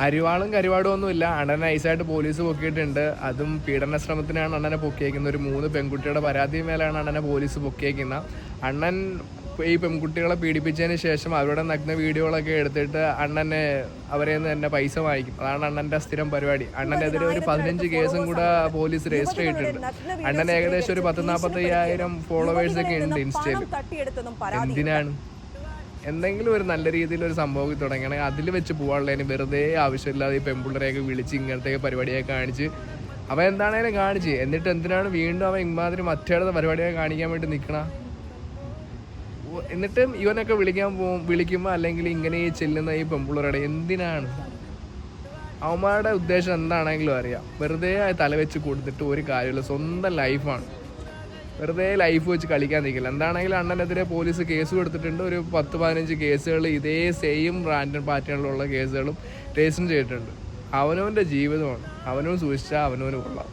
അരിവാളും കരിവാടും ഒന്നുമില്ല. അണ്ണനെ നൈസായിട്ട് പോലീസ് പൊക്കിയിട്ടുണ്ട്. അതും പീഡന ശ്രമത്തിനാണ് അണ്ണനെ പൊക്കിയേക്കുന്നത്. ഒരു 3 പെൺകുട്ടിയുടെ പരാതി മേലാണ് അണ്ണനെ പോലീസ് പൊക്കിയേക്കുന്നത്. അണ്ണൻ ഈ പെൺകുട്ടികളെ പീഡിപ്പിച്ചതിന് ശേഷം അവരുടെ നഗ്ന വീഡിയോകളൊക്കെ എടുത്തിട്ട് അണ്ണനെ അവരെ നിന്ന് തന്നെ പൈസ വാങ്ങിക്കും. അതാണ് അണ്ണൻ്റെ സ്ഥിരം പരിപാടി. അണ്ണനെതിരെ ഒരു 15 കേസും കൂടെ പോലീസ് രജിസ്റ്റർ ചെയ്തിട്ടുണ്ട്. അണ്ണൻ ഏകദേശം ഒരു 10-45,000 ഫോളോവേഴ്സൊക്കെ ഉണ്ട് ഇൻസ്റ്റയിൽ. എന്തിനാണ്? എന്തെങ്കിലും ഒരു നല്ല രീതിയിൽ ഒരു സംഭവം തുടങ്ങണമെങ്കിൽ അതിൽ വെച്ച് പോകാനുള്ളതിന് വെറുതെ ആവശ്യമില്ലാതെ ഈ പെൺപിള്ളേരെയൊക്കെ വിളിച്ച് ഇങ്ങനത്തെ പരിപാടിയൊക്കെ കാണിച്ച് അവൻ എന്താണേലും കാണിച്ച് എന്നിട്ട് എന്തിനാണ് വീണ്ടും അവൻ ഇമാതിരി മറ്റേടത്തെ പരിപാടിയൊക്കെ കാണിക്കാൻ വേണ്ടി നിൽക്കണ? എന്നിട്ടും ഇവനൊക്കെ വിളിക്കുമ്പോൾ അല്ലെങ്കിൽ ഇങ്ങനെ ഈ ചെല്ലുന്ന ഈ പെൺപിള്ളേരുടെ എന്തിനാണ്? അവന്മാരുടെ ഉദ്ദേശം എന്താണെങ്കിലും അറിയാം. വെറുതെ തലവെച്ച് കൊടുത്തിട്ട് ഒരു കാര്യമില്ല. സ്വന്തം ലൈഫാണ്. വെറുതെ ലൈഫ് വെച്ച് കളിക്കാൻ നിൽക്കില്ല. എന്താണെങ്കിലും അണ്ണനെതിരെ പോലീസ് കേസ് കൊടുത്തിട്ടുണ്ട്. ഒരു 10-15 കേസുകൾ ഇതേ സെയിം റാൻഡം പാറ്റേണിലുള്ള കേസുകളും രജിസ്റ്റർ ചെയ്തിട്ടുണ്ട്. അവനവൻ്റെ ജീവിതമാണ്. അവനവൻ സൂക്ഷിച്ചാൽ അവനവന് കൊള്ളാം.